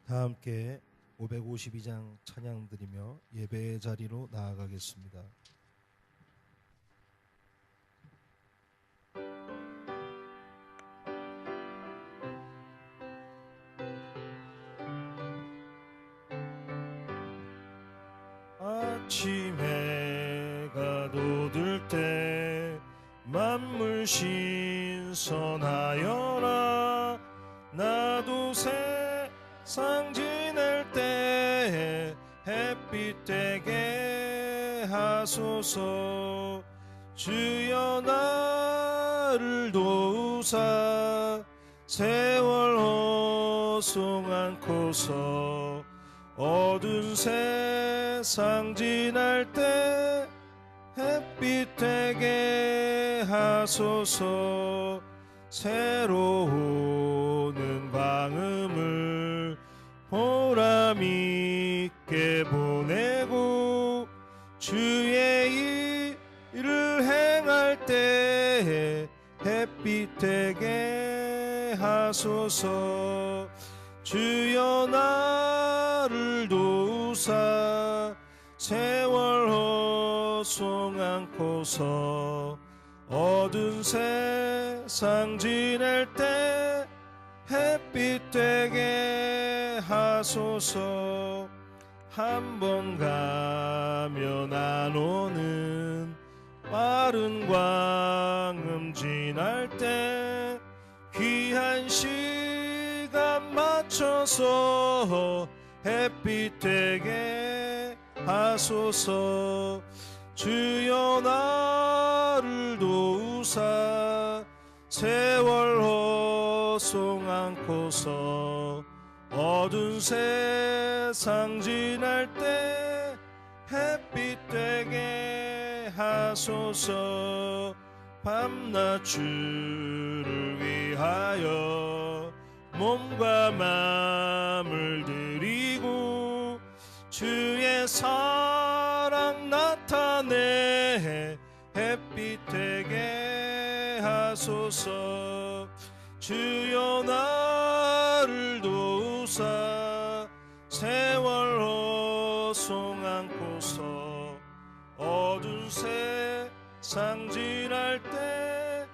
다 함께 552장 찬양 드리며 예배의 자리로 나아가겠습니다. 아침 해가 돋을 때 만물 신선하여라. 나도 세상 지낼 때 햇빛 되게 하소서. 주여 나를 도우사 세월 허송 않고서 어두운 세상 지날 때 햇빛 되게 하소서. 새로 오는 광음을 보람 있게 보내고 주의 일을 행할 때 햇빛 되게 하소서. 주여 나를 도우사 세월 허송 않고서 어두운 세상 지낼 때 햇빛 되게 하소서. 한 번 가면 안 오는 빠른 광음 지날 때 귀한 시간 맞춰서 햇빛 되게 하소서. 주여 나를 도우사 세월 허송 않고서 어두운 세상 지날 때 햇빛 되게 하소서. 밤낮 주를 위하여 몸과 마음을 드리고 주의 사랑 나타내 햇빛 되게 하소서. 주여 나를 도우사 세월 허송 않고서 어두운 세상 지날 때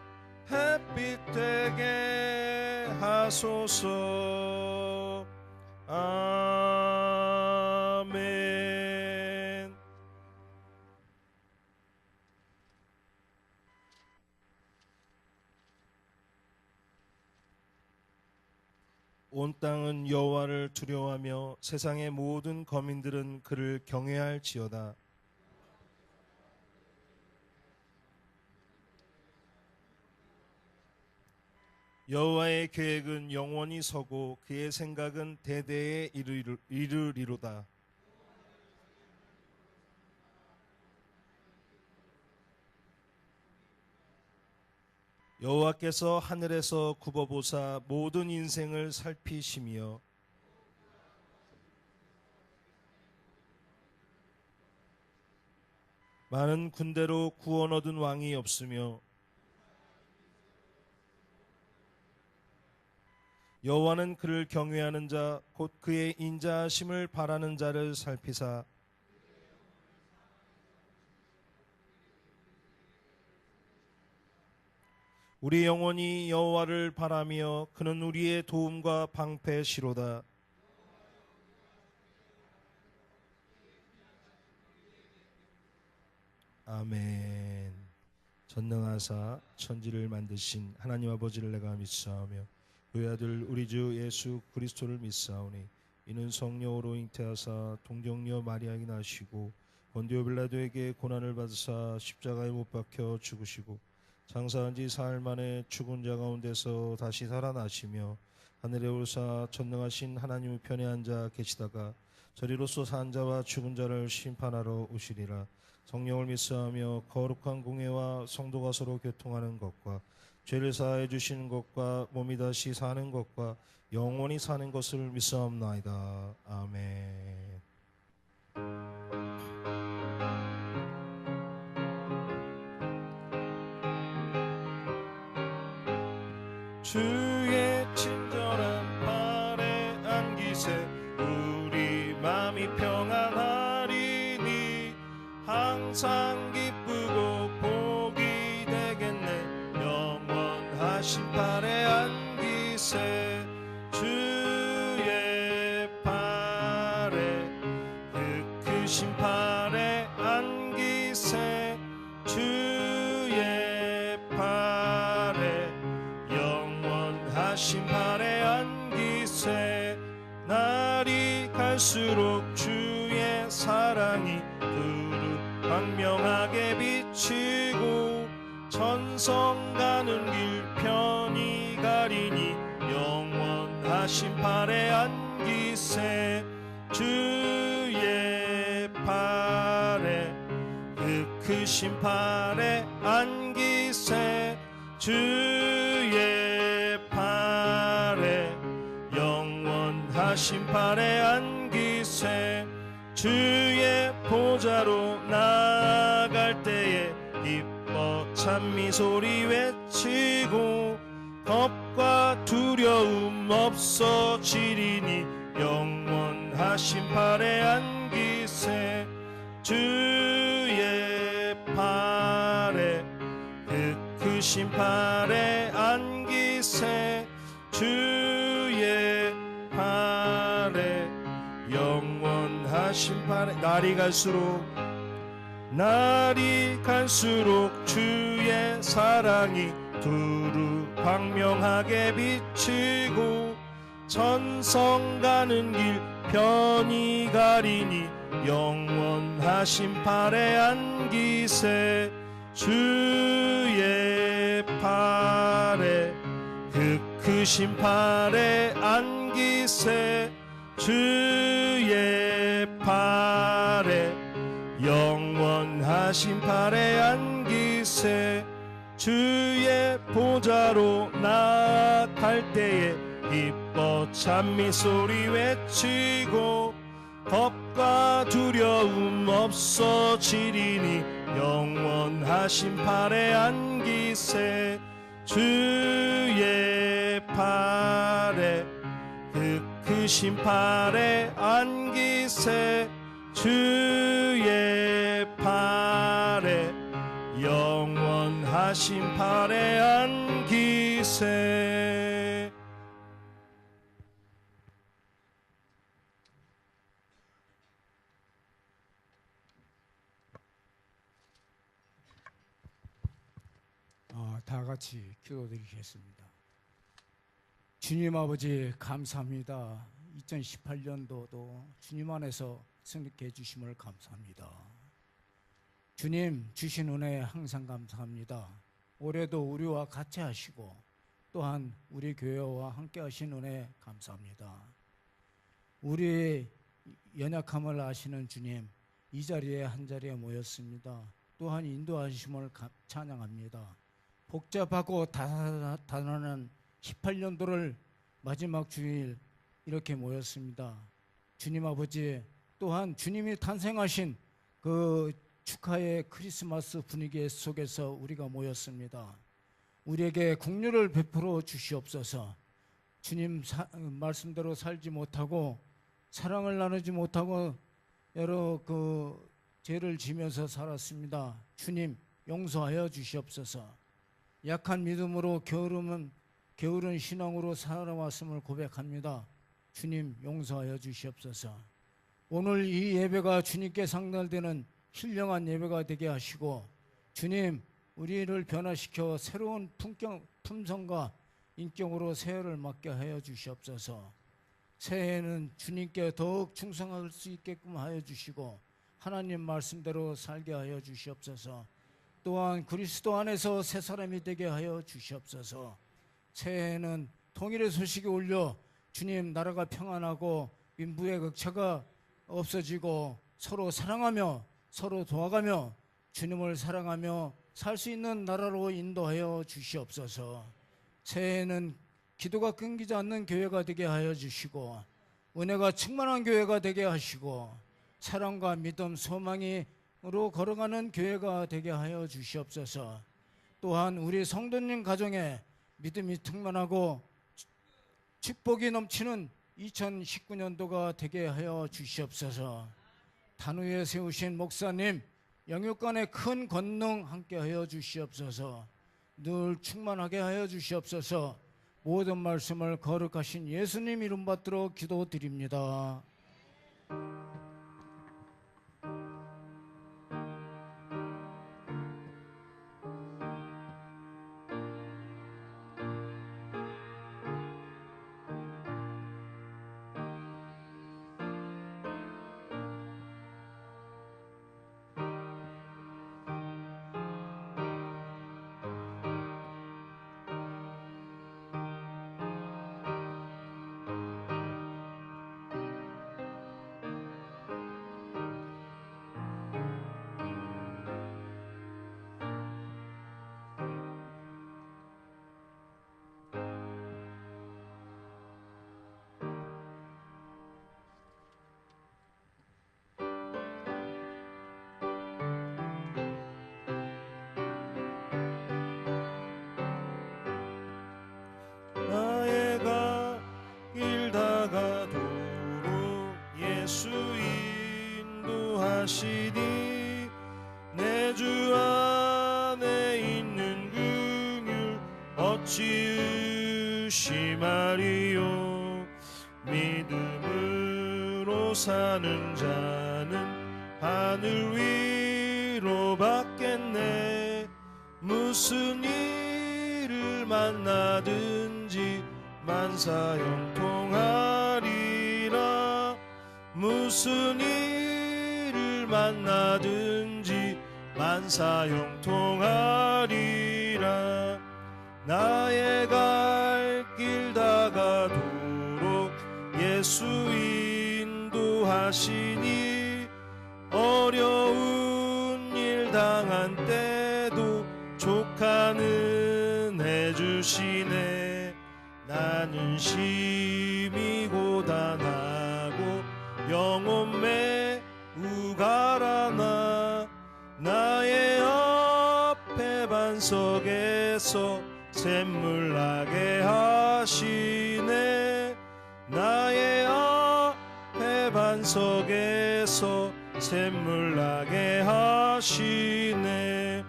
햇빛 되게 하소서. 아멘. 온 땅은 여호와를 두려워하며 세상의 모든 거민들은 그를 경외할지어다. 여호와의 계획은 영원히 서고 그의 생각은 대대에 이르리로다. 여호와께서 하늘에서 굽어보사 모든 인생을 살피시며 많은 군대로 구원 얻은 왕이 없으며 여호와는 그를 경외하는 자 곧 그의 인자하심을 바라는 자를 살피사 우리 영혼이 여호와를 바라며 그는 우리의 도움과 방패시로다. 아멘. 전능하사 천지를 만드신 하나님 아버지를 내가 믿사오며 그의 아들 우리 주 예수 그리스도를 믿사오니 이는 성령으로 잉태하사 동정녀 마리아에게 나시고 본디오 빌라도에게 고난을 받으사 십자가에 못 박혀 죽으시고 장사한 지 사흘 만에 죽은 자 가운데서 다시 살아나시며 하늘에 올사 전능하신 하나님의 편에 앉아 계시다가 저리로서 산 자와 죽은 자를 심판하러 오시리라. 성령을 믿사하며 거룩한 공회와 성도가 서로 교통하는 것과 죄를 사하여 주시는 것과 몸이 다시 사는 것과 영원히 사는 것을 믿사옵나이다. 아멘. 주의 친절한 팔에 안기세 우리 마음이 평안하리니 항상 기쁘고 복이 되겠네. 영원하신 팔에 안기세 주의 팔에 그 크신 팔에 안기세 주의 팔에 영원하신 팔에 안기세. 날이 갈수록 주의 사랑이 두루 광명하게 비치고 천성 가는 길 편히 가리니 영원하신 팔에 안기세 주의 팔에 그 크신 팔에 안기세 주의 팔에 영원하신 팔에 안기세. 주의 보좌로 나아갈 때에 기뻐 찬미 소리 외치고 겁과 두려움 없어지리니 영원하신 팔에 안기세 주의 팔에 그 크신 팔에 안기세 주의 팔에 영원하신 팔에. 날이 갈수록 주의 사랑이 두루 광명하게 비치고 천성 가는 길 편히 가리니 영원하신 팔에 안기세 주의 팔에 그 크신 팔에 안기세 주의 팔에 영원하신 팔에 안기세. 주의 보좌로 나아갈 때에 기뻐 찬미 소리 외치고 겁과 두려움 없어지리니 영원하신 팔에 안기세 주의 팔에 그 크신 팔에 안기세 주의 팔에 영원하신 팔에 안기세. 다 같이 기도드리겠습니다. 주님 아버지 감사합니다. 2018년도도 주님 안에서 승리케 해주심을 감사합니다. 주님 주신 은혜 항상 감사합니다. 올해도 우리와 같이 하시고 또한 우리 교회와 함께 하신 은혜 감사합니다. 우리의 연약함을 아시는 주님, 이 자리에 한 자리에 모였습니다. 또한 인도하심을 찬양합니다. 복잡하고 다단한 18년도를 마지막 주일 이렇게 모였습니다. 주님 아버지, 또한 주님이 탄생하신 그 축하의 크리스마스 분위기 속에서 우리가 모였습니다. 우리에게 긍휼을 베풀어 주시옵소서. 주님 말씀대로 살지 못하고 사랑을 나누지 못하고 여러 죄를 지면서 살았습니다. 주님 용서하여 주시옵소서. 약한 믿음으로 게으른 신앙으로 살아왔음을 고백합니다. 주님 용서하여 주시옵소서. 오늘 이 예배가 주님께 상달되는 신령한 예배가 되게 하시고 주님 우리를 변화시켜 새로운 품성과 인격으로 새해를 맞게 하여 주시옵소서. 새해에는 주님께 더욱 충성할 수 있게끔 하여 주시고 하나님 말씀대로 살게 하여 주시옵소서. 또한 그리스도 안에서 새 사람이 되게 하여 주시옵소서. 새해에는 통일의 소식이 울려 주님 나라가 평안하고 민부의 극차가 없어지고 서로 사랑하며 서로 도와가며 주님을 사랑하며 살 수 있는 나라로 인도하여 주시옵소서. 새해에는 기도가 끊기지 않는 교회가 되게 하여 주시고 은혜가 충만한 교회가 되게 하시고 사랑과 믿음, 소망으로 걸어가는 교회가 되게 하여 주시옵소서. 또한 우리 성도님 가정에 믿음이 충만하고 축복이 넘치는 2019년도가 되게 하여 주시옵소서. 단위에 세우신 목사님 영육간의 큰 권능 함께 하여 주시옵소서. 늘 충만하게 하여 주시옵소서. 모든 말씀을 거룩하신 예수님 이름 받들어 기도드립니다. 나의 길 다가도록 예수 인도하시니 내 주 안에 있는 긍휼 어찌 의심하리요. 믿음으로 사는 자는 하늘 위로 받겠네. 무슨 일을 만나든지 만사형통하리라. 무슨 일을 만나든지 만사형통하리라. 나의 갈 길 다가도록 예수 인도하시니 어려운 일 당한 때도 족하는 해주시네. 나는 심히 고단하고 영혼 매우 가라나. 나의 앞에 반석에서 샘물 나게 하시네. 나의 앞에 반석에서 샘물 나게 하시네.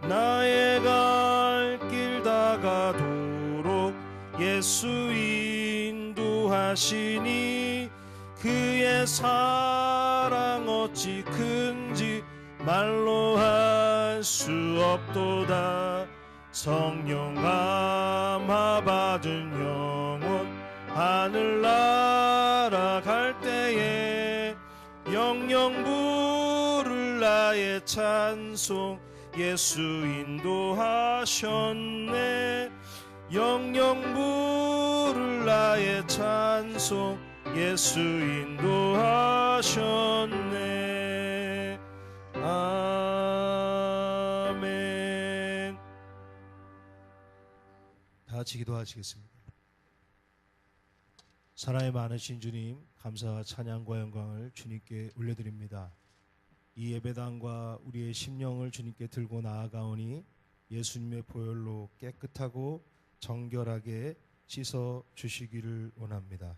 나의 갈 길 다가도록 예수 인도하시니 그의 사랑 어찌 큰지 말로 할 수 없도다. 성령 감화 받은 영혼 하늘 날아갈 때에 영영 부를 나의 찬송 예수 인도하셨네. 영영 부를 나의 찬송 예수 인도하셨네. 아멘. 다 같이 기도하시겠습니다. 사랑이 많으신 주님, 감사와 찬양과 영광을 주님께 올려드립니다. 이 예배당과 우리의 심령을 주님께 들고 나아가오니 예수님의 보혈로 깨끗하고 정결하게 씻어 주시기를 원합니다.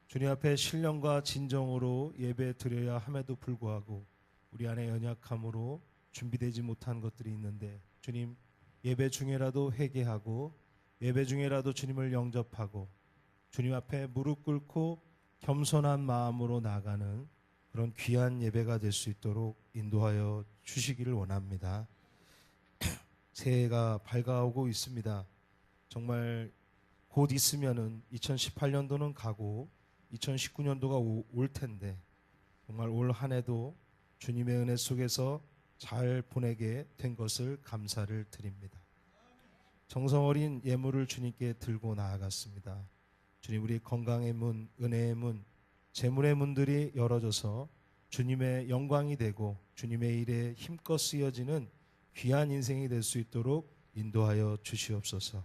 주님 앞에 신령과 진정으로 예배 드려야 함에도 불구하고 우리 안에 연약함으로 준비되지 못한 것들이 있는데, 주님, 예배 중에라도 회개하고 예배 중에라도 주님을 영접하고 주님 앞에 무릎 꿇고 겸손한 마음으로 나가는 그런 귀한 예배가 될 수 있도록 인도하여 주시기를 원합니다. 새해가 밝아오고 있습니다. 정말 곧 있으면은 2018년도는 가고 2019년도가 올 텐데, 정말 올 한 해도 주님의 은혜 속에서 잘 보내게 된 것을 감사를 드립니다. 정성 어린 예물을 주님께 들고 나아갔습니다. 주님, 우리 건강의 문, 은혜의 문, 재물의 문들이 열어져서 주님의 영광이 되고 주님의 일에 힘껏 쓰여지는 귀한 인생이 될 수 있도록 인도하여 주시옵소서.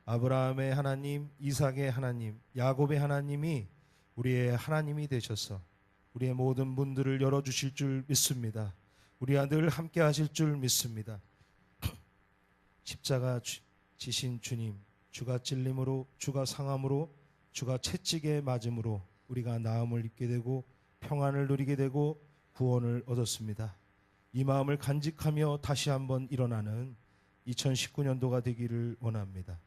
아브라함의 하나님, 이삭의 하나님, 야곱의 하나님이 우리의 하나님이 되셔서 우리의 모든 문들을 열어주실 줄 믿습니다. 우리 아들 함께 하실 줄 믿습니다. 십자가 지신 주님, 주가 찔림으로, 주가 상함으로 주가 채찍에 맞음으로 우리가 나음을 입게 되고 평안을 누리게 되고 구원을 얻었습니다. 이 마음을 간직하며 다시 한번 일어나는 2019년도가 되기를 원합니다.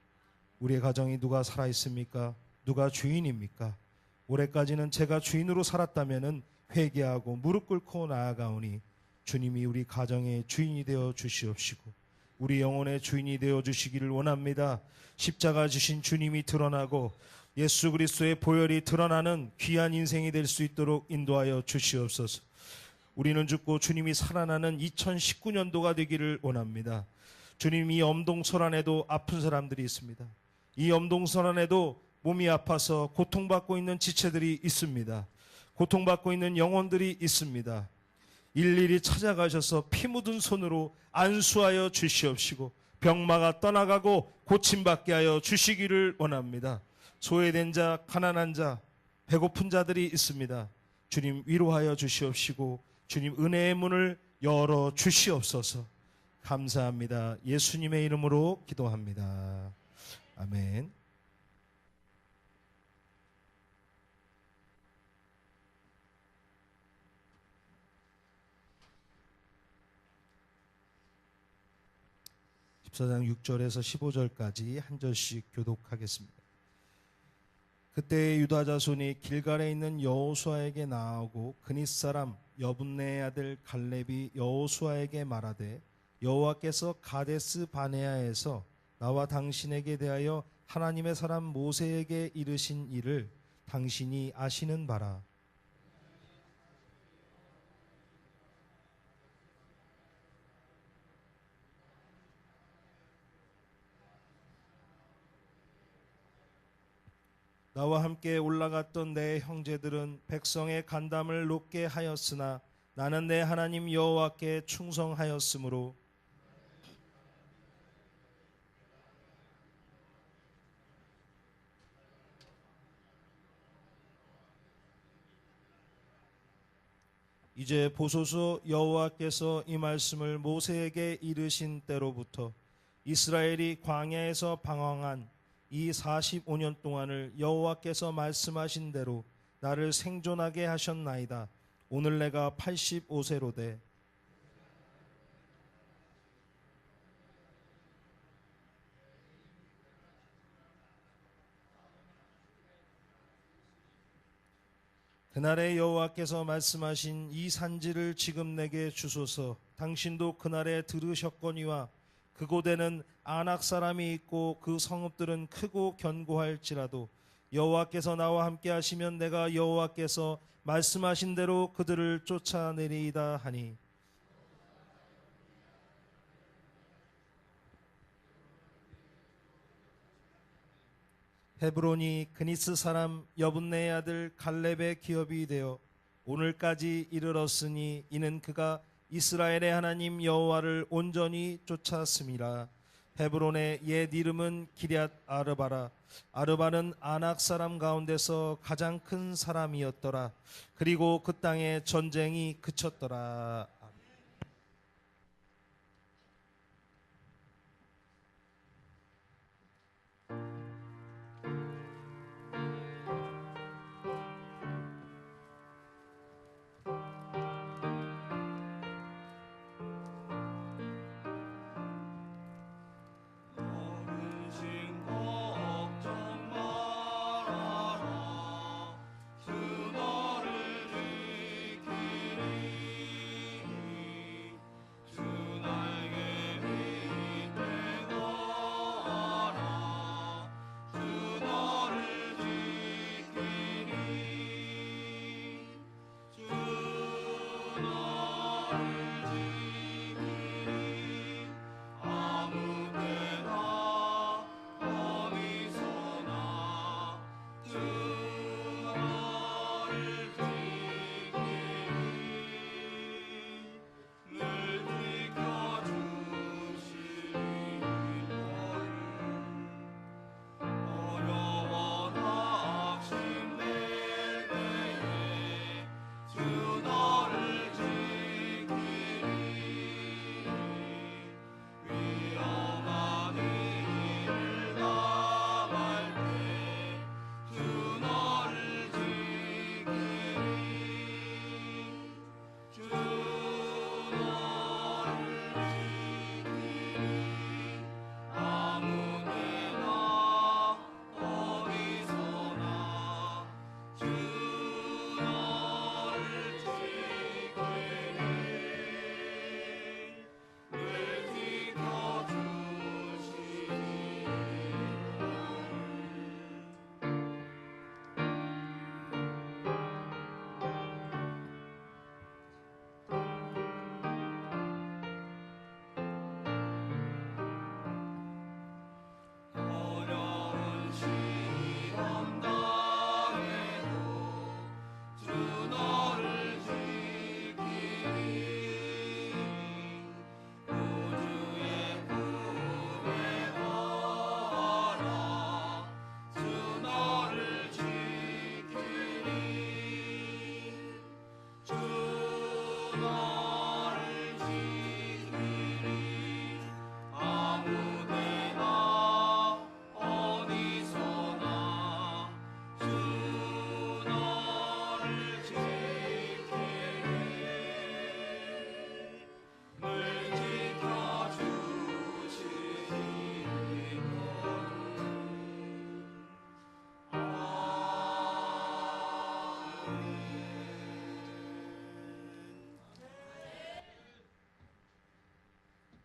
우리의 가정이 누가 살아 있습니까? 누가 주인입니까? 올해까지는 제가 주인으로 살았다면은 회개하고 무릎 꿇고 나아가오니 주님이 우리 가정의 주인이 되어 주시옵시고 우리 영혼의 주인이 되어 주시기를 원합니다. 십자가 주신 주님이 드러나고 예수 그리스도의 보혈이 드러나는 귀한 인생이 될 수 있도록 인도하여 주시옵소서. 우리는 죽고 주님이 살아나는 2019년도가 되기를 원합니다. 주님, 이 엄동설 안에도 아픈 사람들이 있습니다. 이 엄동설 안에도 몸이 아파서 고통받고 있는 지체들이 있습니다. 고통받고 있는 영혼들이 있습니다. 일일이 찾아가셔서 피 묻은 손으로 안수하여 주시옵시고 병마가 떠나가고 고침받게 하여 주시기를 원합니다. 소외된 자, 가난한 자, 배고픈 자들이 있습니다. 주님 위로하여 주시옵시고 주님 은혜의 문을 열어 주시옵소서. 감사합니다. 예수님의 이름으로 기도합니다. 아멘. 십사장 6절에서 15절까지 한 절씩 교독하겠습니다. 그때 유다 자손이 길갈에 있는 여호수아에게 나아오고 그닛 사람 여분네의 아들 갈렙이 여호수아에게 말하되 여호와께서 가데스 바네아에서 나와 당신에게 대하여 하나님의 사람 모세에게 이르신 일을 당신이 아시는 바라. 나와 함께 올라갔던 내 형제들은 백성의 간담을 높게 하였으나 나는 내 하나님 여호와께 충성하였으므로 이제 보소서, 여호와께서 이 말씀을 모세에게 이르신 때로부터 이스라엘이 광야에서 방황한 이 45년 동안을 여호와께서 말씀하신 대로 나를 생존하게 하셨나이다. 오늘 내가 85세로 돼 그날에 여호와께서 말씀하신 이 산지를 지금 내게 주소서. 당신도 그날에 들으셨거니와 그곳에는 아낙 사람이 있고 그 성읍들은 크고 견고할지라도 여호와께서 나와 함께 하시면 내가 여호와께서 말씀하신 대로 그들을 쫓아내리이다 하니 헤브론이 그니스 사람 여분네의 아들 갈렙의 기업이 되어 오늘까지 이르렀으니 이는 그가 이스라엘의 하나님 여호와를 온전히 쫓았음이라. 헤브론의 옛 이름은 기럇 아르바라. 아르바는 아낙 사람 가운데서 가장 큰 사람이었더라. 그리고 그 땅에 전쟁이 그쳤더라.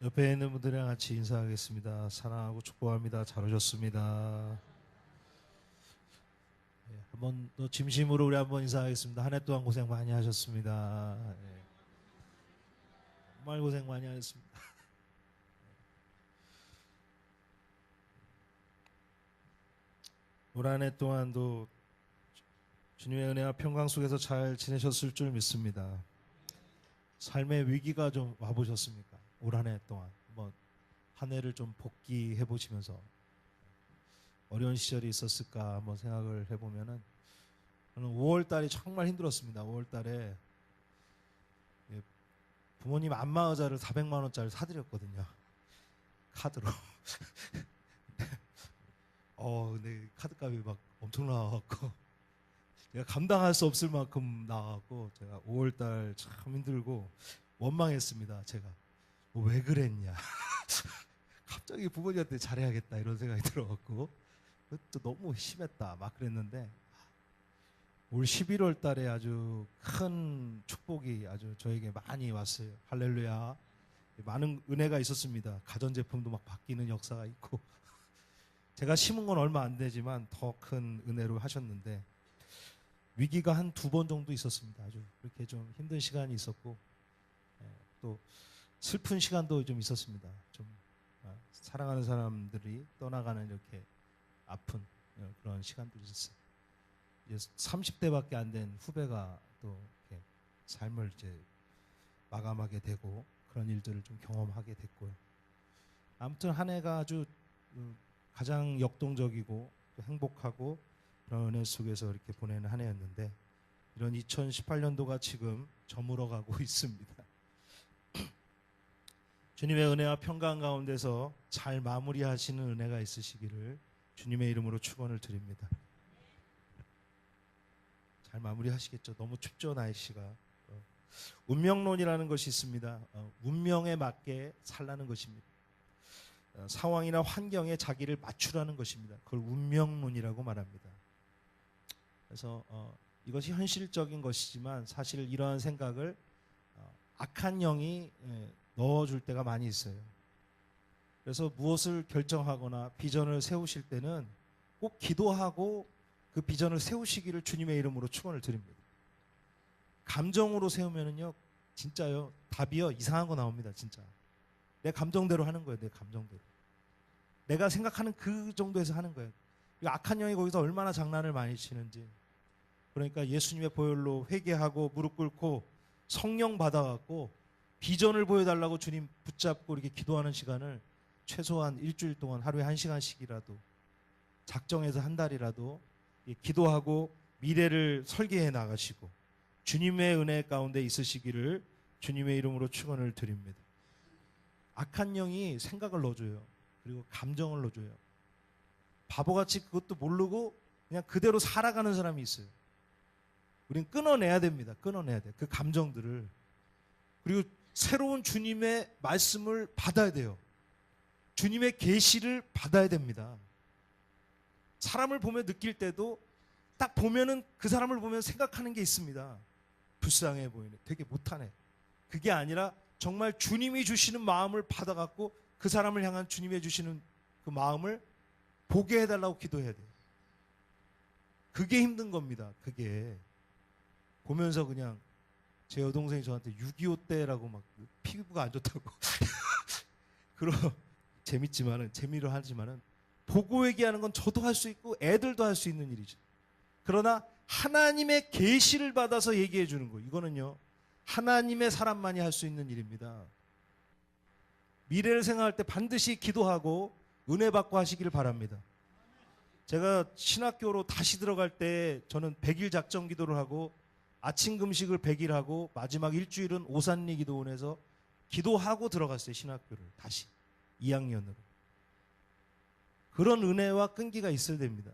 옆에 있는 분들이랑 같이 인사하겠습니다. 사랑하고 축복합니다. 잘 오셨습니다. 한번 또 진심으로 우리 한번 인사하겠습니다. 한 해 동안 고생 많이 하셨습니다. 정말 고생 많이 하셨습니다. 올 한 해 동안도 주님의 은혜와 평강 속에서 잘 지내셨을 줄 믿습니다. 삶의 위기가 좀 와보셨습니까? 올 한 해 동안 한 해를 좀 복귀해 보시면서 어려운 시절이 있었을까 한번 생각을 해보면은 저는 5월 달이 정말 힘들었습니다. 5월 달에 부모님 안마의자를 400만 원짜리 사드렸거든요. 카드로. 근데 카드값이 막 엄청 나와갖고 제가 감당할 수 없을 만큼 나와갖고 제가 5월 달 참 힘들고 원망했습니다. 제가 왜 그랬냐. 갑자기 부모님한테 잘해야겠다 이런 생각이 들어갖고 또 너무 심했다 막 그랬는데 올 11월 달에 아주 큰 축복이 아주 저에게 많이 왔어요. 할렐루야. 많은 은혜가 있었습니다. 가전제품도 막 바뀌는 역사가 있고 제가 심은 건 얼마 안 되지만 더 큰 은혜로 하셨는데 위기가 한 2번 정도 있었습니다. 아주 그렇게 좀 힘든 시간이 있었고 또 슬픈 시간도 좀 있었습니다. 좀 사랑하는 사람들이 떠나가는 이렇게 아픈 그런 시간들이 있었어요. 이제 30대밖에 안 된 후배가 또 이렇게 삶을 이제 마감하게 되고 그런 일들을 좀 경험하게 됐고요. 아무튼 한 해가 아주 가장 역동적이고 또 행복하고 그런 은혜 속에서 이렇게 보내는 한 해였는데 이런 2018년도가 지금 저물어가고 있습니다. 주님의 은혜와 평강 가운데서 잘 마무리하시는 은혜가 있으시기를 주님의 이름으로 축원을 드립니다. 잘 마무리하시겠죠. 너무 춥죠 날씨가. 운명론이라는 것이 있습니다. 운명에 맞게 살라는 것입니다. 상황이나 환경에 자기를 맞추라는 것입니다. 그걸 운명론이라고 말합니다. 그래서 이것이 현실적인 것이지만 사실 이러한 생각을 악한 영이 넣어줄 때가 많이 있어요. 그래서 무엇을 결정하거나 비전을 세우실 때는 꼭 기도하고 그 비전을 세우시기를 주님의 이름으로 축원을 드립니다. 감정으로 세우면은요, 진짜요, 답이요, 이상한 거 나옵니다, 진짜. 내 감정대로 하는 거예요, 내 감정대로. 내가 생각하는 그 정도에서 하는 거예요. 악한 영이 거기서 얼마나 장난을 많이 치는지. 그러니까 예수님의 보혈로 회개하고 무릎 꿇고 성령 받아갖고 비전을 보여달라고 주님 붙잡고 이렇게 기도하는 시간을 최소한 일주일 동안 하루에 1시간씩이라도 작정해서 한 달이라도 기도하고 미래를 설계해 나가시고 주님의 은혜 가운데 있으시기를 주님의 이름으로 축원을 드립니다. 악한 영이 생각을 넣어줘요. 그리고 감정을 넣어줘요. 바보같이 그것도 모르고 그냥 그대로 살아가는 사람이 있어요. 우린 끊어내야 됩니다. 끊어내야 돼. 그 감정들을. 그리고 새로운 주님의 말씀을 받아야 돼요. 주님의 계시를 받아야 됩니다. 사람을 보며 느낄 때도 딱 보면은 그 사람을 보면 생각하는 게 있습니다. 불쌍해 보이네. 되게 못하네. 그게 아니라 정말 주님이 주시는 마음을 받아갖고 그 사람을 향한 주님이 주시는 그 마음을 보게 해달라고 기도해야 돼요. 그게 힘든 겁니다. 그게. 보면서 그냥 제 여동생이 저한테 6.25 때라고 막 피부가 안 좋다고 그런 재밌지만은 재미로 하지만은 보고 얘기하는 건 저도 할 수 있고 애들도 할 수 있는 일이죠. 그러나 하나님의 계시를 받아서 얘기해 주는 거 이거는요 하나님의 사람만이 할 수 있는 일입니다. 미래를 생각할 때 반드시 기도하고 은혜 받고 하시기를 바랍니다. 제가 신학교로 다시 들어갈 때 저는 100일 작정 기도를 하고 아침 금식을 100일 하고 마지막 일주일은 오산리 기도원에서 기도하고 들어갔어요. 신학교를 다시 2학년으로. 그런 은혜와 끈기가 있어야 됩니다.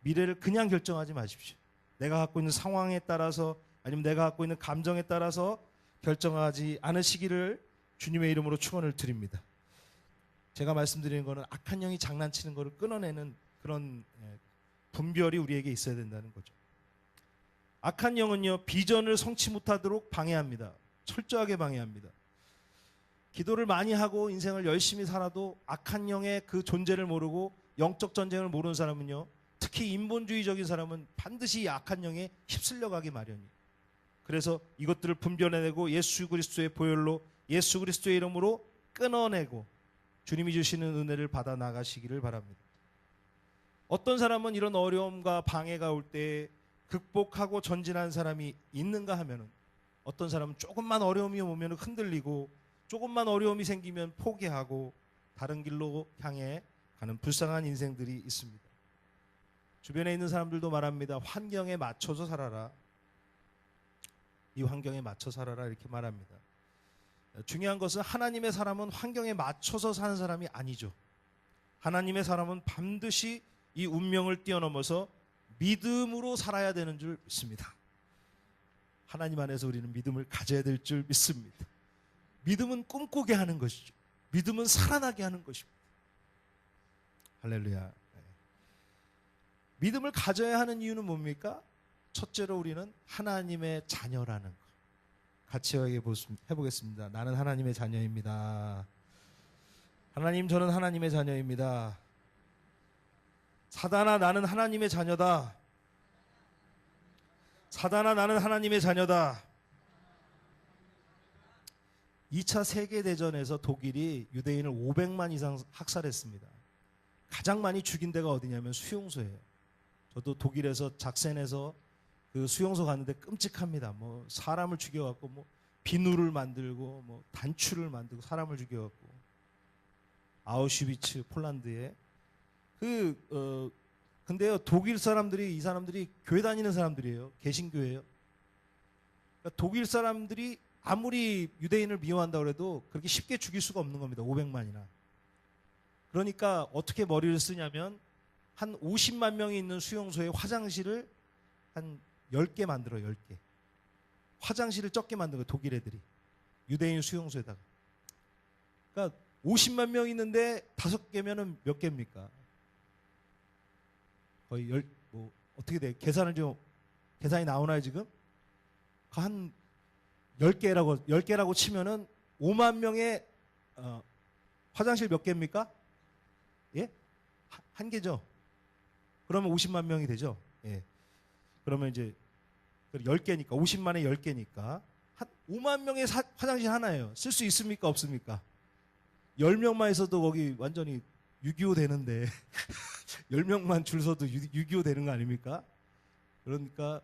미래를 그냥 결정하지 마십시오. 내가 갖고 있는 상황에 따라서 아니면 내가 갖고 있는 감정에 따라서 결정하지 않으시기를 주님의 이름으로 축원을 드립니다. 제가 말씀드리는 것은 악한 영이 장난치는 것을 끊어내는 그런 분별이 우리에게 있어야 된다는 거죠. 악한 영은요, 비전을 성취 못하도록 방해합니다. 철저하게 방해합니다. 기도를 많이 하고 인생을 열심히 살아도 악한 영의 그 존재를 모르고 영적 전쟁을 모르는 사람은요, 특히 인본주의적인 사람은 반드시 악한 영에 휩쓸려 가기 마련이에요. 그래서 이것들을 분별해내고 예수 그리스도의 보혈로 예수 그리스도의 이름으로 끊어내고 주님이 주시는 은혜를 받아 나가시기를 바랍니다. 어떤 사람은 이런 어려움과 방해가 올 때 극복하고 전진한 사람이 있는가 하면은, 어떤 사람은 조금만 어려움이 오면 흔들리고 조금만 어려움이 생기면 포기하고 다른 길로 향해 가는 불쌍한 인생들이 있습니다. 주변에 있는 사람들도 말합니다. 환경에 맞춰서 살아라. 이 환경에 맞춰 살아라 이렇게 말합니다. 중요한 것은 하나님의 사람은 환경에 맞춰서 사는 사람이 아니죠. 하나님의 사람은 반드시 이 운명을 뛰어넘어서 믿음으로 살아야 되는 줄 믿습니다. 하나님 안에서 우리는 믿음을 가져야 될 줄 믿습니다. 믿음은 꿈꾸게 하는 것이죠. 믿음은 살아나게 하는 것입니다. 할렐루야. 믿음을 가져야 하는 이유는 뭡니까? 첫째로 우리는 하나님의 자녀라는 것. 같이 해보겠습니다. 나는 하나님의 자녀입니다. 하나님, 저는 하나님의 자녀입니다. 사단아, 나는 하나님의 자녀다. 사단아, 나는 하나님의 자녀다. 2차 세계대전에서 독일이 유대인을 500만 이상 학살했습니다. 가장 많이 죽인 데가 어디냐면 수용소예요. 저도 독일에서 작센에서 그 수용소 갔는데 끔찍합니다. 뭐 사람을 죽여갖고 뭐 비누를 만들고 뭐 단추를 만들고 사람을 죽여갖고, 아우슈비츠 폴란드에 근데요, 독일 사람들이, 이 사람들이 교회 다니는 사람들이에요. 개신교예요. 그러니까 독일 사람들이 아무리 유대인을 미워한다고 해도 그렇게 쉽게 죽일 수가 없는 겁니다. 500만이나. 그러니까 어떻게 머리를 쓰냐면 한 50만 명이 있는 수용소에 화장실을 한 10개 만들어요. 10개. 화장실을 적게 만든 거예요. 독일 애들이. 유대인 수용소에다가. 그러니까 50만 명 있는데 5개면은 몇 개입니까? 거의 어떻게 돼? 계산이 나오나요, 지금? 한 10개라고 치면은 5만 명의 화장실 몇 개입니까? 예? 한 개죠. 그러면 50만 명이 되죠. 예. 그러면 이제 10개니까 50만에 10개니까 한 5만 명의 화장실 하나예요. 쓸 수 있습니까? 없습니까? 10명만 있어도 거기 완전히 6.25 되는데 10명만 줄 서도 6.25 되는 거 아닙니까? 그러니까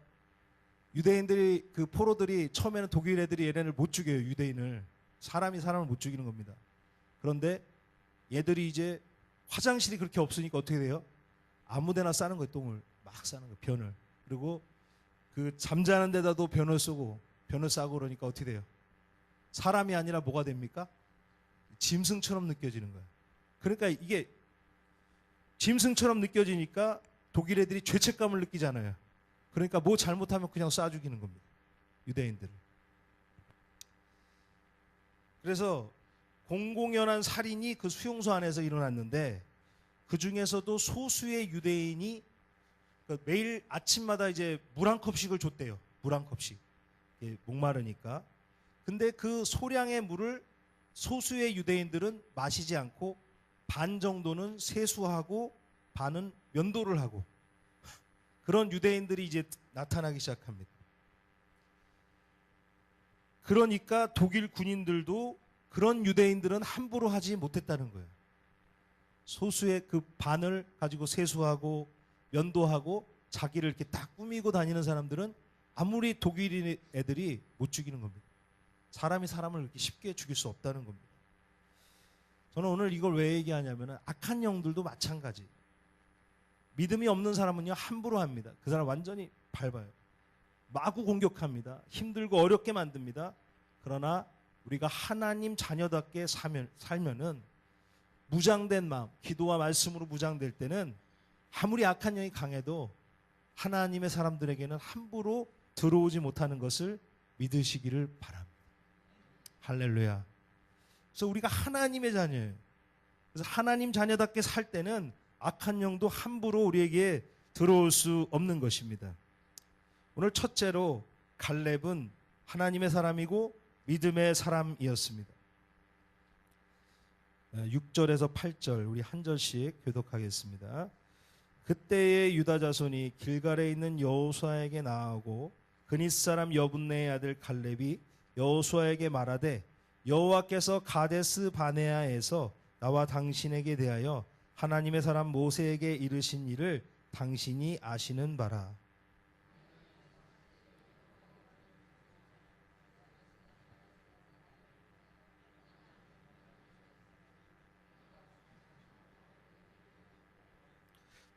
유대인들이, 그 포로들이 처음에는 독일 애들이 얘네를 못 죽여요. 유대인을. 사람이 사람을 못 죽이는 겁니다. 그런데 얘들이 이제 화장실이 그렇게 없으니까 어떻게 돼요? 아무데나 싸는 거예요. 똥을 막 싸는 거예요. 변을. 그리고 그 잠자는 데다도 변을 쏘고 변을 싸고 그러니까 어떻게 돼요? 사람이 아니라 뭐가 됩니까? 짐승처럼 느껴지는 거예요. 그러니까 이게 짐승처럼 느껴지니까 독일 애들이 죄책감을 느끼잖아요. 그러니까 뭐 잘못하면 그냥 쏴 죽이는 겁니다. 유대인들을. 그래서 공공연한 살인이 그 수용소 안에서 일어났는데, 그 중에서도 소수의 유대인이 매일 아침마다 이제 물 한 컵씩을 줬대요. 물 한 컵씩. 목마르니까. 근데 그 소량의 물을 소수의 유대인들은 마시지 않고 반 정도는 세수하고 반은 면도를 하고, 그런 유대인들이 이제 나타나기 시작합니다. 그러니까 독일 군인들도 그런 유대인들은 함부로 하지 못했다는 거예요. 소수의 그 반을 가지고 세수하고 면도하고 자기를 이렇게 딱 꾸미고 다니는 사람들은 아무리 독일 애들이 못 죽이는 겁니다. 사람이 사람을 이렇게 쉽게 죽일 수 없다는 겁니다. 저는 오늘 이걸 왜 얘기하냐면 악한 영들도 마찬가지. 믿음이 없는 사람은요 함부로 합니다. 그 사람 완전히 밟아요. 마구 공격합니다. 힘들고 어렵게 만듭니다. 그러나 우리가 하나님 자녀답게 살면은 무장된 마음, 기도와 말씀으로 무장될 때는 아무리 악한 영이 강해도 하나님의 사람들에게는 함부로 들어오지 못하는 것을 믿으시기를 바랍니다. 할렐루야. 그래서 우리가 하나님의 자녀예요. 그래서 하나님 자녀답게 살 때는 악한 영도 함부로 우리에게 들어올 수 없는 것입니다. 오늘 첫째로 갈렙은 하나님의 사람이고 믿음의 사람이었습니다. 6절에서 8절 우리 한 절씩 교독하겠습니다. 그때의 유다 자손이 길갈에 있는 여호수아에게 나아오고 그닛 사람 여분네의 아들 갈렙이 여호수아에게 말하되 여호와께서 가데스 바네아에서 나와 당신에게 대하여 하나님의 사람 모세에게 이르신 일을 당신이 아시는 바라.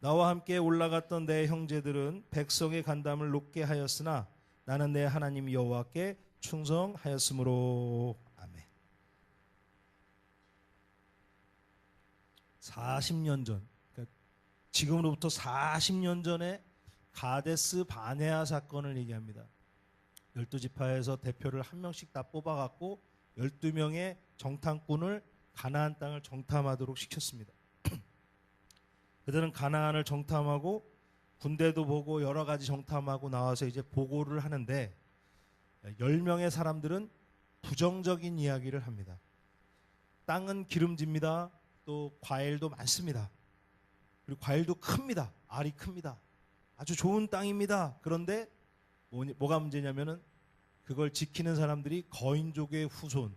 나와 함께 올라갔던 내 형제들은 백성의 간담을 높게 하였으나 나는 내 하나님 여호와께 충성하였으므로. 아멘. 40년 전, 그러니까 지금으로부터 40년 전에 가데스 바네아 사건을 얘기합니다. 12지파에서 대표를 한 명씩 다 뽑아갖고 12명의 정탐꾼을 가나안 땅을 정탐하도록 시켰습니다. 그들은 가나안을 정탐하고 군대도 보고 여러 가지 정탐하고 나와서 이제 보고를 하는데 10명의 사람들은 부정적인 이야기를 합니다. 땅은 기름집니다. 또 과일도 많습니다. 그리고 과일도 큽니다. 알이 큽니다. 아주 좋은 땅입니다. 그런데 뭐가 문제냐면은 그걸 지키는 사람들이 거인족의 후손,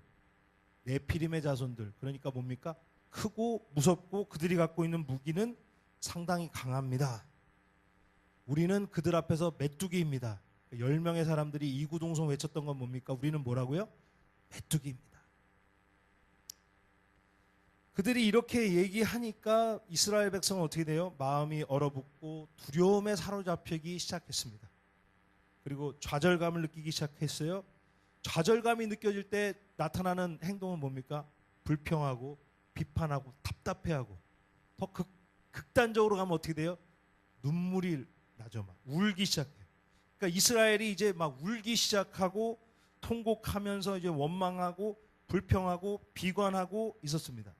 네피림의 자손들. 그러니까 뭡니까? 크고 무섭고 그들이 갖고 있는 무기는 상당히 강합니다. 우리는 그들 앞에서 메뚜기입니다. 10명의 사람들이 이구동성 외쳤던 건 뭡니까? 우리는 뭐라고요? 메뚜기입니다. 그들이 이렇게 얘기하니까 이스라엘 백성은 어떻게 돼요? 마음이 얼어붙고 두려움에 사로잡히기 시작했습니다. 그리고 좌절감을 느끼기 시작했어요. 좌절감이 느껴질 때 나타나는 행동은 뭡니까? 불평하고 비판하고 답답해하고 더 극단적으로 가면 어떻게 돼요? 눈물이 나죠. 막 울기 시작해요. 그러니까 이스라엘이 이제 막 울기 시작하고 통곡하면서 이제 원망하고 불평하고 비관하고 있었습니다.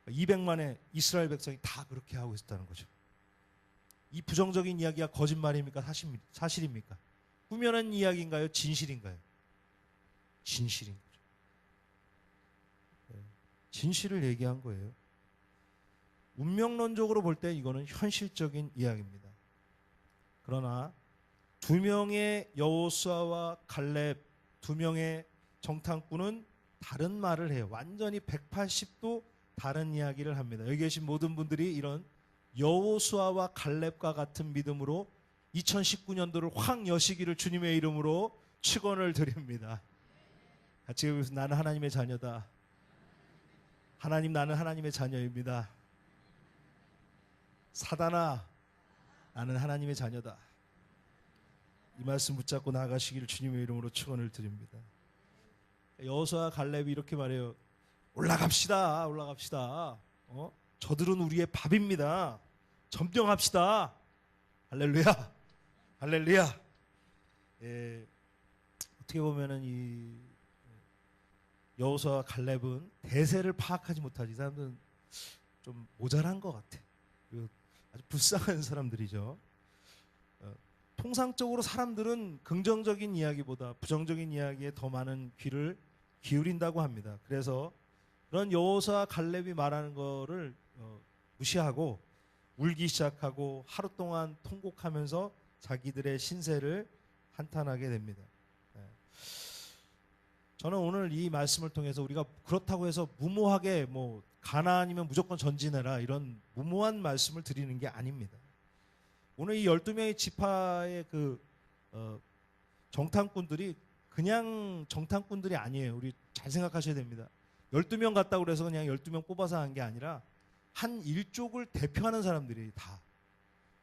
200만의 이스라엘 백성이 다 그렇게 하고 있었다는 거죠. 이 부정적인 이야기가 거짓말입니까? 사실입니까? 꾸며낸 이야기인가요? 진실인가요? 진실인 거죠. 진실을 얘기한 거예요. 운명론적으로 볼 때 이거는 현실적인 이야기입니다. 그러나 두 명의 여호수아와 갈렙, 두 명의 정탐꾼은 다른 말을 해요. 완전히 180도 다른 이야기를 합니다. 여기 계신 모든 분들이 이런 여호수아와 갈렙과 같은 믿음으로 2019년도를 확 여시기를 주님의 이름으로 축원을 드립니다. 같이 여기서 나는 하나님의 자녀다. 하나님, 나는 하나님의 자녀입니다. 사단아, 나는 하나님의 자녀다. 이 말씀 붙잡고 나아가시기를 주님의 이름으로 축원을 드립니다. 여호수아와 갈렙이 이렇게 말해요. 올라갑시다. 올라갑시다. 저들은 우리의 밥입니다. 점령합시다. 할렐루야. 할렐루야. 예, 어떻게 보면은 이 여호수아와 갈렙은 대세를 파악하지 못하지. 이 사람들은 좀 모자란 것 같아. 아주 불쌍한 사람들이죠. 통상적으로 사람들은 긍정적인 이야기보다 부정적인 이야기에 더 많은 귀를 기울인다고 합니다. 그래서 그런 여호수아 갈렙이 말하는 거를 무시하고 울기 시작하고 하루 동안 통곡하면서 자기들의 신세를 한탄하게 됩니다. 저는 오늘 이 말씀을 통해서 우리가 그렇다고 해서 무모하게 뭐 가나안이면 무조건 전진해라 이런 무모한 말씀을 드리는 게 아닙니다. 오늘 이 12명의 지파의 정탐꾼들이 그냥 정탐꾼들이 아니에요. 우리 잘 생각하셔야 됩니다. 12명 갔다고 그래서 그냥 12명 뽑아서 한 게 아니라 한 일족을 대표하는 사람들이 다.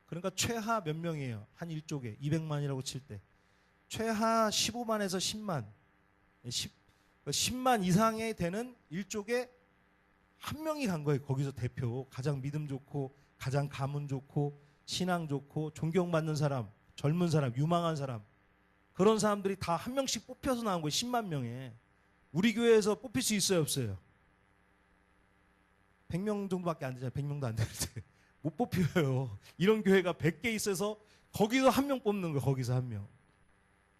그러니까 최하 몇 명이에요? 한 일족에 200만이라고 칠 때 최하 15만에서 10만, 10만 이상이 되는 일족에 한 명이 간 거예요. 거기서 대표, 가장 믿음 좋고 가장 가문 좋고 신앙 좋고 존경받는 사람, 젊은 사람, 유망한 사람, 그런 사람들이 다 한 명씩 뽑혀서 나온 거예요. 10만 명에. 우리 교회에서 뽑힐 수 있어요, 없어요? 100명 정도밖에 안 되잖아요. 100명도 안 되는데 못 뽑혀요. 이런 교회가 100개 있어서 거기서 한 명 뽑는 거예요. 거기서 한 명.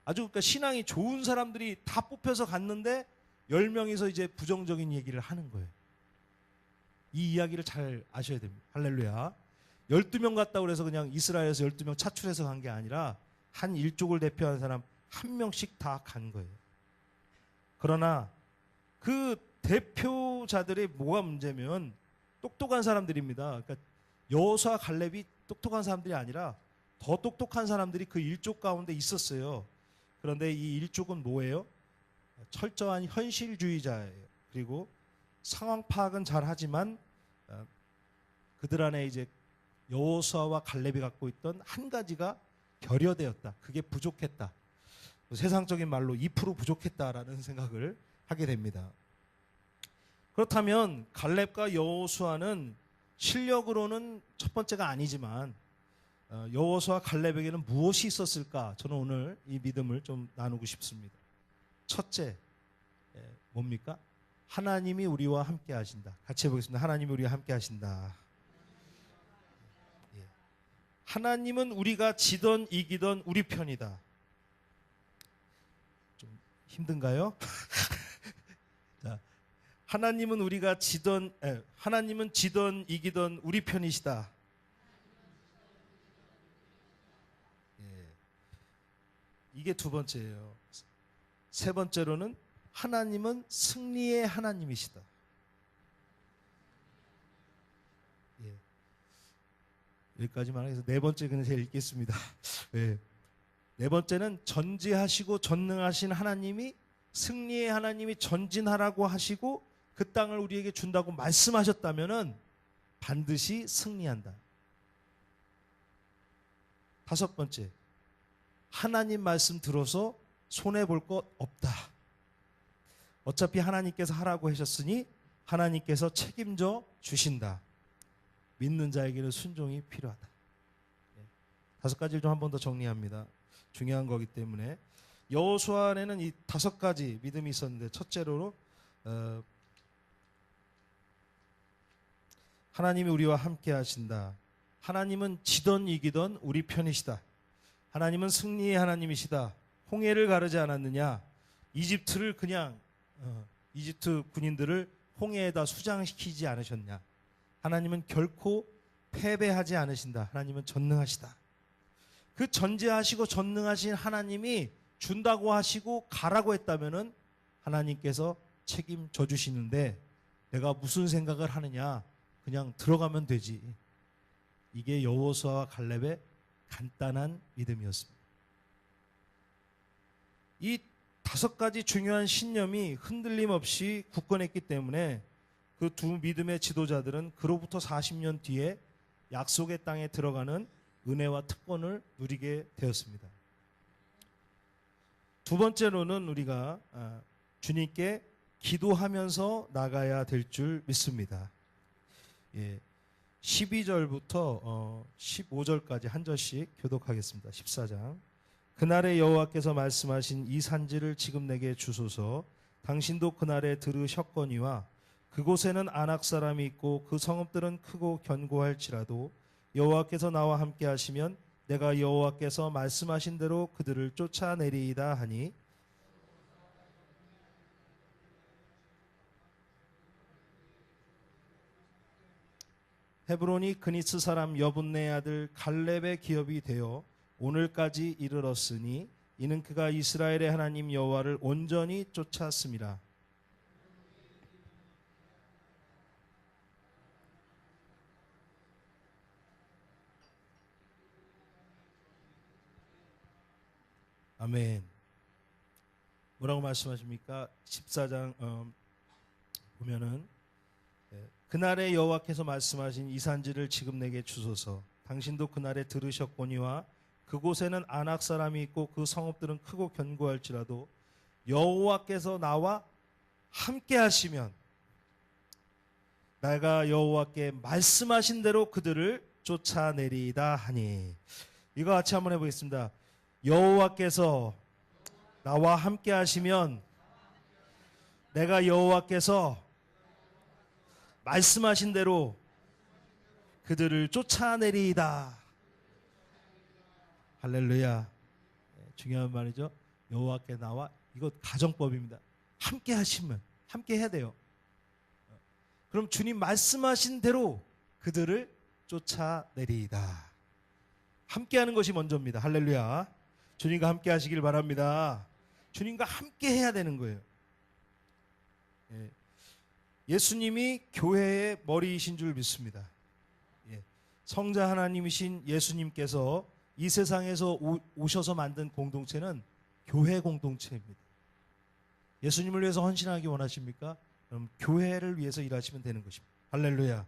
아주 그러니까 신앙이 좋은 사람들이 다 뽑혀서 갔는데 10명이서 이제 부정적인 얘기를 하는 거예요. 이 이야기를 잘 아셔야 됩니다. 할렐루야. 12명 갔다고 그래서 그냥 이스라엘에서 12명 차출해서 간 게 아니라 한 일족을 대표하는 사람 한 명씩 다 간 거예요. 그러나 그 대표자들의 뭐가 문제면 똑똑한 사람들입니다. 그러니까 여호수아 갈렙이 똑똑한 사람들이 아니라 더 똑똑한 사람들이 그 일족 가운데 있었어요. 그런데 이 일족은 뭐예요? 철저한 현실주의자예요. 그리고 상황 파악은 잘 하지만 그들 안에 이제 여호수아와 갈렙이 갖고 있던 한 가지가 결여되었다. 그게 부족했다. 세상적인 말로 2% 부족했다라는 생각을 하게 됩니다. 그렇다면 갈렙과 여호수아는 실력으로는 첫 번째가 아니지만 여호수아 갈렙에게는 무엇이 있었을까? 저는 오늘 이 믿음을 좀 나누고 싶습니다. 첫째, 뭡니까? 하나님이 우리와 함께 하신다. 같이 해보겠습니다. 하나님이 우리와 함께 하신다. 하나님은 우리가 지던 이기던 우리 편이다. 좀 힘든가요? 자, 하나님은 우리가 하나님은 지던 이기던 우리 편이시다. 이게 두 번째예요. 세 번째로는 하나님은 승리의 하나님이시다. 여기까지만 해서 네 번째 그냥 제가 읽겠습니다. 네 번째는 전지하시고 전능하신 하나님이, 승리의 하나님이 전진하라고 하시고 그 땅을 우리에게 준다고 말씀하셨다면은 반드시 승리한다. 다섯 번째, 하나님 말씀 들어서 손해볼 것 없다. 어차피 하나님께서 하라고 하셨으니 하나님께서 책임져 주신다. 믿는 자에게는 순종이 필요하다. 다섯 가지를 좀 한 번 더 정리합니다. 중요한 거기 때문에. 여호수아 안에는 이 다섯 가지 믿음이 있었는데, 첫째로 하나님이 우리와 함께 하신다. 하나님은 지던 이기던 우리 편이시다. 하나님은 승리의 하나님이시다. 홍해를 가르지 않았느냐? 이집트를 그냥 이집트 군인들을 홍해에다 수장시키지 않으셨냐? 하나님은 결코 패배하지 않으신다. 하나님은 전능하시다. 그 전지하시고 전능하신 하나님이 준다고 하시고 가라고 했다면은 하나님께서 책임져 주시는데 내가 무슨 생각을 하느냐? 그냥 들어가면 되지. 이게 여호수아와 갈렙의 간단한 믿음이었습니다. 이 다섯 가지 중요한 신념이 흔들림 없이 굳건했기 때문에 그 두 믿음의 지도자들은 그로부터 40년 뒤에 약속의 땅에 들어가는 은혜와 특권을 누리게 되었습니다. 두 번째로는 우리가 주님께 기도하면서 나가야 될 줄 믿습니다. 12절부터 15절까지 한 절씩 교독하겠습니다. 14장. 그날에 여호와께서 말씀하신 이 산지를 지금 내게 주소서. 당신도 그날에 들으셨거니와 그곳에는 아낙 사람이 있고 그 성읍들은 크고 견고할지라도 여호와께서 나와 함께 하시면 내가 여호와께서 말씀하신 대로 그들을 쫓아내리이다 하니, 헤브론이 그니스 사람 여분네 아들 갈렙의 기업이 되어 오늘까지 이르렀으니 이는 그가 이스라엘의 하나님 여호와를 온전히 쫓았음이라. 아멘. 뭐라고 말씀하십니까? 14장 보면은 그날에 여호와께서 말씀하신 이 산지를 지금 내게 주소서. 당신도 그날에 들으셨거니와 그곳에는 안악 사람이 있고 그 성읍들은 크고 견고할지라도 여호와께서 나와 함께 하시면 내가 여호와께 말씀하신 대로 그들을 쫓아내리이다 하니. 이거 같이 한번 해보겠습니다. 여호와께서 나와 함께 하시면 내가 여호와께서 말씀하신 대로 그들을 쫓아내리이다. 할렐루야. 중요한 말이죠. 여호와께 나와, 이거 가정법입니다. 함께 하시면, 함께 해야 돼요. 그럼 주님 말씀하신 대로 그들을 쫓아내리이다. 함께 하는 것이 먼저입니다. 할렐루야. 주님과 함께 하시길 바랍니다. 주님과 함께 해야 되는 거예요. 예수님이 교회의 머리이신 줄 믿습니다. 성자 하나님이신 예수님께서 이 세상에서 오셔서 만든 공동체는 교회 공동체입니다. 예수님을 위해서 헌신하기 원하십니까? 그럼 교회를 위해서 일하시면 되는 것입니다. 할렐루야.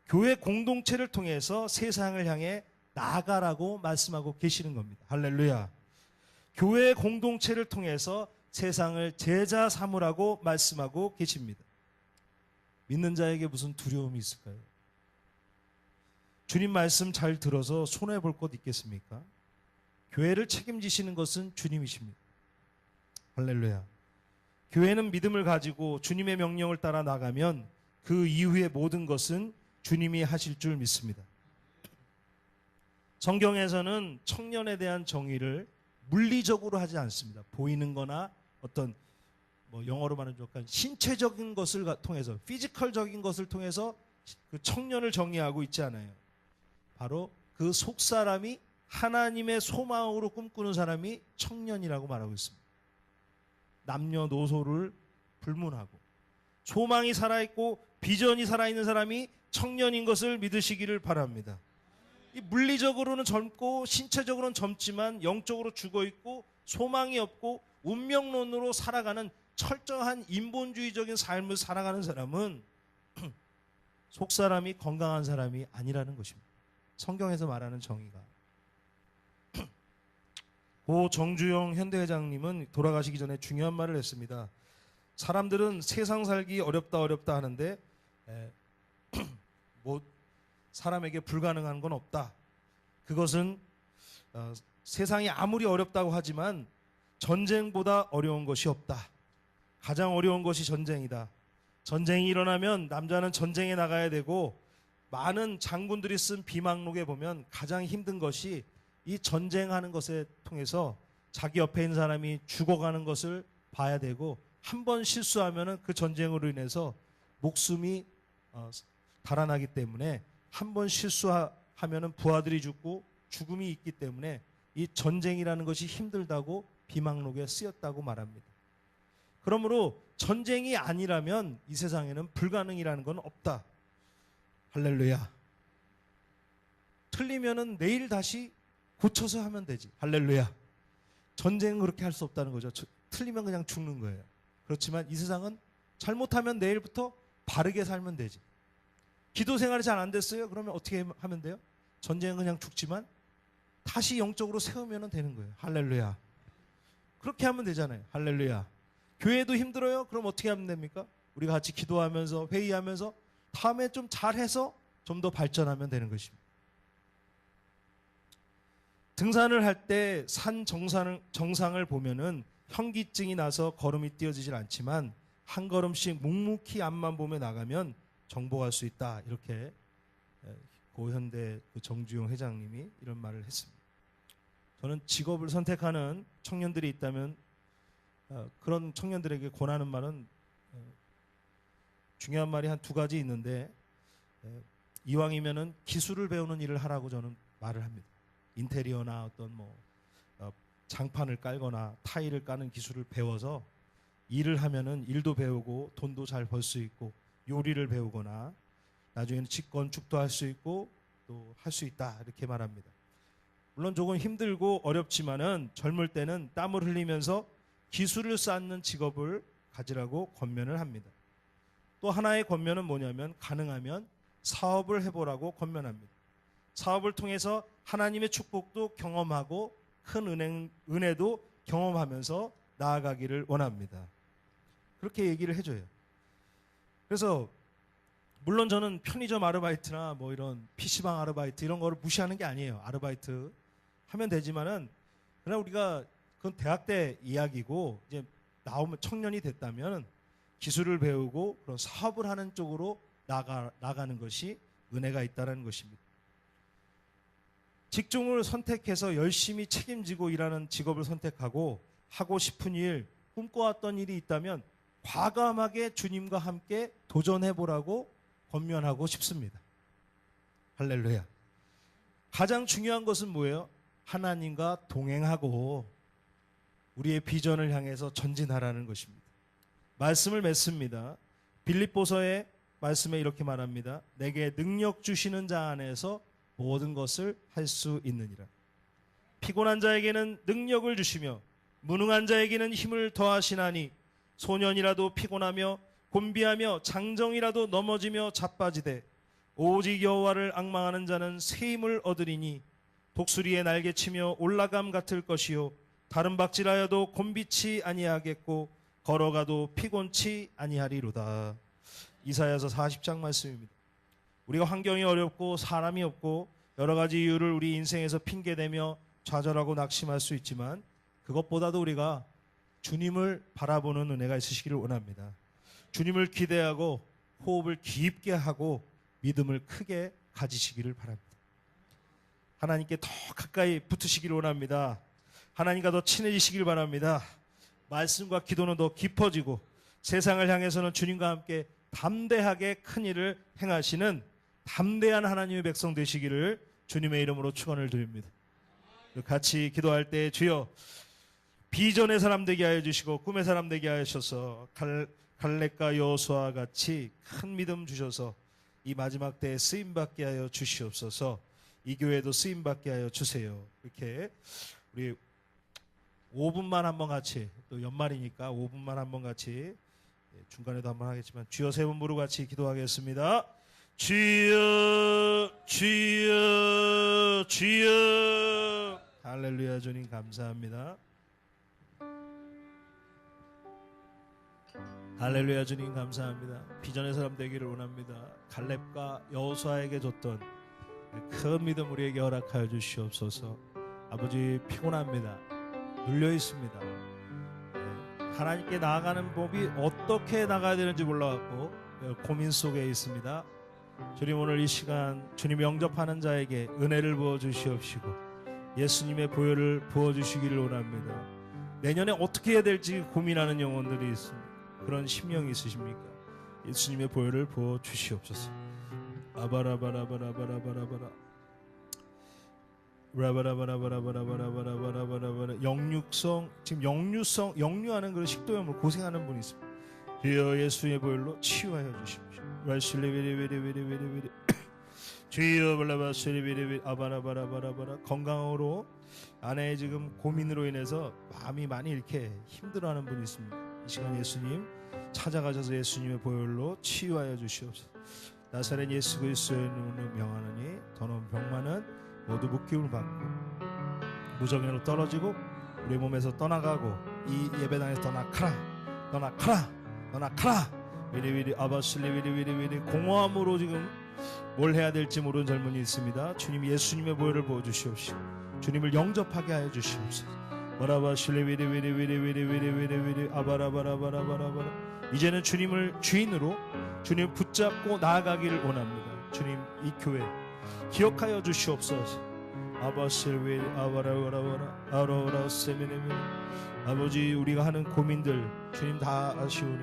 교회 공동체를 통해서 세상을 향해 나아가라고 말씀하고 계시는 겁니다. 할렐루야. 교회 공동체를 통해서 세상을 제자 삼으라고 말씀하고 계십니다. 믿는 자에게 무슨 두려움이 있을까요? 주님 말씀 잘 들어서 손해볼 것 있겠습니까? 교회를 책임지시는 것은 주님이십니다. 할렐루야. 교회는 믿음을 가지고 주님의 명령을 따라 나가면 그 이후의 모든 것은 주님이 하실 줄 믿습니다. 성경에서는 청년에 대한 정의를 물리적으로 하지 않습니다. 보이는 거나 어떤 영어로 말하면 약간 신체적인 것을 통해서, 피지컬적인 것을 통해서 그 청년을 정의하고 있지 않아요. 바로 그 속사람이 하나님의 소망으로 꿈꾸는 사람이 청년이라고 말하고 있습니다. 남녀노소를 불문하고 소망이 살아있고 비전이 살아있는 사람이 청년인 것을 믿으시기를 바랍니다. 이 물리적으로는 젊고 신체적으로는 젊지만 영적으로 죽어있고 소망이 없고 운명론으로 살아가는 철저한 인본주의적인 삶을 살아가는 사람은 속사람이 건강한 사람이 아니라는 것입니다. 성경에서 말하는 정의가. 고 정주영 현대회장님은 돌아가시기 전에 중요한 말을 했습니다. 사람들은 세상 살기 어렵다 하는데 사람에게 불가능한 건 없다. 그것은 세상이 아무리 어렵다고 하지만 전쟁보다 어려운 것이 없다. 가장 어려운 것이 전쟁이다. 전쟁이 일어나면 남자는 전쟁에 나가야 되고, 많은 장군들이 쓴 비망록에 보면 가장 힘든 것이 이 전쟁하는 것에 통해서 자기 옆에 있는 사람이 죽어가는 것을 봐야 되고, 한 번 실수하면 그 전쟁으로 인해서 목숨이 달아나기 때문에, 한 번 실수하면 부하들이 죽고 죽음이 있기 때문에 이 전쟁이라는 것이 힘들다고 비망록에 쓰였다고 말합니다. 그러므로 전쟁이 아니라면 이 세상에는 불가능이라는 건 없다. 할렐루야. 틀리면은 내일 다시 고쳐서 하면 되지. 할렐루야. 전쟁은 그렇게 할 수 없다는 거죠. 틀리면 그냥 죽는 거예요. 그렇지만 이 세상은 잘못하면 내일부터 바르게 살면 되지. 기도 생활이 잘 안 됐어요? 그러면 어떻게 하면 돼요? 전쟁은 그냥 죽지만 다시 영적으로 세우면 되는 거예요. 할렐루야. 그렇게 하면 되잖아요. 할렐루야. 교회도 힘들어요? 그럼 어떻게 하면 됩니까? 우리가 같이 기도하면서 회의하면서 다음에 좀 잘해서 좀 더 발전하면 되는 것입니다. 등산을 할 때 산 정상을 보면은 현기증이 나서 걸음이 띄어지질 않지만 한 걸음씩 묵묵히 앞만 보며 나가면 정복할 수 있다. 이렇게 고현대 정주영 회장님이 이런 말을 했습니다. 저는 직업을 선택하는 청년들이 있다면 그런 청년들에게 권하는 말은 중요한 말이 한 두 가지 있는데, 이왕이면은 기술을 배우는 일을 하라고 저는 말을 합니다. 인테리어나 어떤 장판을 깔거나 타일을 까는 기술을 배워서 일을 하면은 일도 배우고 돈도 잘 벌 수 있고, 요리를 배우거나 나중에는 직건축도 할 수 있고 또 할 수 있다, 이렇게 말합니다. 물론 조금 힘들고 어렵지만은 젊을 때는 땀을 흘리면서 기술을 쌓는 직업을 가지라고 권면을 합니다. 또 하나의 권면은 뭐냐면 가능하면 사업을 해보라고 권면합니다. 사업을 통해서 하나님의 축복도 경험하고 큰 은혜도 경험하면서 나아가기를 원합니다. 그렇게 얘기를 해줘요. 그래서 물론 저는 편의점 아르바이트나 뭐 이런 PC방 아르바이트 이런 거를 무시하는 게 아니에요. 아르바이트 하면 되지만은 그러나 우리가 그건 대학 때 이야기고 이제 나오면 청년이 됐다면 기술을 배우고 그런 사업을 하는 쪽으로 나가는 것이 은혜가 있다는 것입니다. 직종을 선택해서 열심히 책임지고 일하는 직업을 선택하고 하고 싶은 일, 꿈꿔왔던 일이 있다면 과감하게 주님과 함께 도전해보라고 권면하고 싶습니다. 할렐루야. 가장 중요한 것은 뭐예요? 하나님과 동행하고 우리의 비전을 향해서 전진하라는 것입니다. 말씀을 맺습니다. 빌립보서의 말씀에 이렇게 말합니다. 내게 능력 주시는 자 안에서 모든 것을 할 수 있느니라. 피곤한 자에게는 능력을 주시며 무능한 자에게는 힘을 더하시나니 소년이라도 피곤하며 곤비하며 장정이라도 넘어지며 자빠지되 오직 여호와를 앙망하는 자는 새 힘을 얻으리니 독수리의 날개치며 올라감 같을 것이요 다른 박질하여도 곤비치 아니하겠고 걸어가도 피곤치 아니하리로다. 이사야서 40장 말씀입니다. 우리가 환경이 어렵고 사람이 없고 여러 가지 이유를 우리 인생에서 핑계대며 좌절하고 낙심할 수 있지만 그것보다도 우리가 주님을 바라보는 은혜가 있으시기를 원합니다. 주님을 기대하고 호흡을 깊게 하고 믿음을 크게 가지시기를 바랍니다. 하나님께 더 가까이 붙으시기를 원합니다. 하나님과 더 친해지시기를 바랍니다. 말씀과 기도는 더 깊어지고 세상을 향해서는 주님과 함께 담대하게 큰 일을 행하시는 담대한 하나님의 백성 되시기를 주님의 이름으로 축원을 드립니다. 같이 기도할 때 주여 비전의 사람 되게 하여 주시고 꿈의 사람 되게 하셔서 갈렙과 여호수아와 같이 큰 믿음 주셔서 이 마지막 때에 쓰임받게 하여 주시옵소서. 이 교회도 쓰임받게 하여 주세요. 이렇게 우리 5분만 한번 같이, 또 연말이니까 5분만 한번 같이, 중간에도 한번 하겠지만 주여 세 번 부르고 같이 기도하겠습니다. 주여 주여 주여. 할렐루야. 주님 감사합니다. 할렐루야. 주님 감사합니다. 비전의 사람 되기를 원합니다. 갈렙과 여호수아에게 줬던 큰 믿음 우리에게 허락하여 주시옵소서. 아버지 피곤합니다. 눌려 있습니다. 하나님께 나아가는 법이 어떻게 나가야 되는지 몰라갖고 고민 속에 있습니다. 주님 오늘 이 시간 주님 영접하는 자에게 은혜를 부어주시옵시고 예수님의 보혈을 부어주시기를 원합니다. 내년에 어떻게 해야 될지 고민하는 영혼들이 있습니다. 그런 심령이 있으십니까? 예수님의 보혈을 부어주시옵소서. 아바라바라바라바라바라바라 라바라바라바라바라바라바라바라 영육성 지금 영유하는 그런 식도염으로 고생하는 분이 있습니다. 주여 예수의 보혈로 치유하여 주십시오. 라실리비리비리비리비리 주여 발라바실리비리비 아바라바라바라바라 건강으로 아내의 지금 고민으로 인해서 마음이 많이 이렇게 힘들어하는 분이 있습니다. 이 시간 예수님 찾아가셔서 예수님의 보혈로 치유하여 주시옵소서. 나사렛 예수 그리스도의 이름으로 명하노니 더 나은 병만은 모두 묶임을 받고 무정의로 떨어지고 우리 몸에서 떠나가고 이 예배당에서 떠나가라 위리위리 아바슬리 위리위리 공허함으로 지금 뭘 해야 될지 모르는 젊은이 있습니다. 주님 예수님의 보혈을 부어주시옵시고 주님을 영접하게 하여 주시옵소서. 바라바실리 위리위리 아바라바라바라바라바라 이제는 주님을 주인으로 주님 붙잡고 나아가기를 원합니다. 주님 이 교회 기억하여 주시옵소서. 아바실위 아바라바라바라 아로라 세미네미 아버지 우리가 하는 고민들 주님 다 아시오니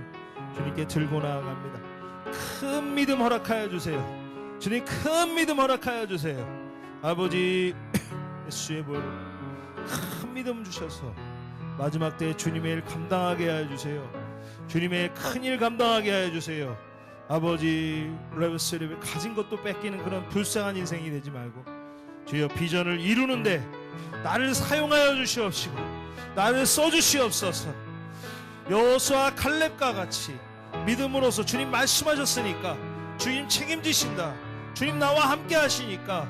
주님께 들고 나아갑니다. 큰 믿음 허락하여 주세요. 주님 큰 믿음 허락하여 주세요. 아버지 예수의 보혈 큰 믿음 주셔서 마지막 때에 주님의 일 감당하게 하여 주세요. 주님의 큰 일 감당하게 하여 주세요. 아버지 레브스리를 가진 것도 뺏기는 그런 불쌍한 인생이 되지 말고 주여 비전을 이루는데 나를 사용하여 주시옵시고 나를 써주시옵소서. 여호수아 갈렙과 같이 믿음으로서 주님 말씀하셨으니까 주님 책임지신다. 주님 나와 함께 하시니까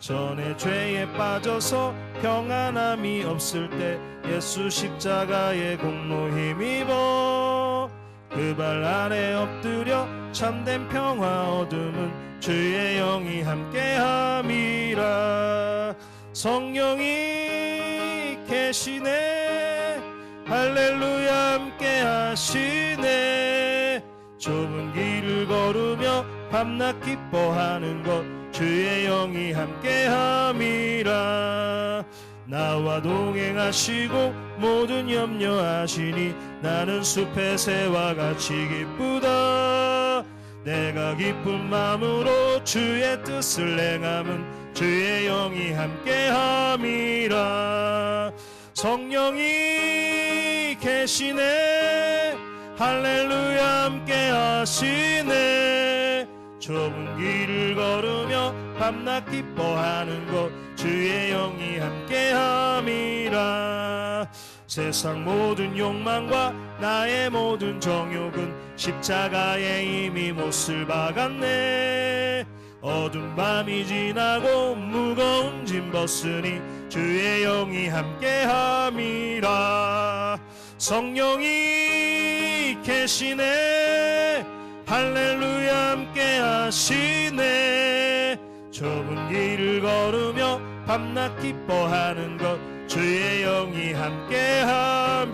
전에 죄에 빠져서 평안함이 없을 때 예수 십자가의 공로 힘입어 그 발 아래 엎드려 참된 평화 얻음은 주의 영이 함께함이라. 성령이 계시네 할렐루야 함께 하시네. 좁은 길을 걸으며 밤낮 기뻐하는 것 주의 영이 함께함이라. 나와 동행하시고 모든 염려하시니 나는 숲의 새와 같이 기쁘다. 내가 기쁜 마음으로 주의 뜻을 행함은 주의 영이 함께함이라. 성령이 계시네 할렐루야 함께 하시네. 좁은 길을 걸으며 밤낮 기뻐하는 것 주의 영이 함께함이라. 세상 모든 욕망과 나의 모든 정욕은 십자가에 이미 못을 박았네. 어두운 밤이 지나고 무거운 짐 벗으니 주의 영이 함께함이라. 성령이 계시네 할렐루야 함께 하시네. 좁은 길을 걸으며 밤낮 기뻐하는 것 주의 영이 함께함이라.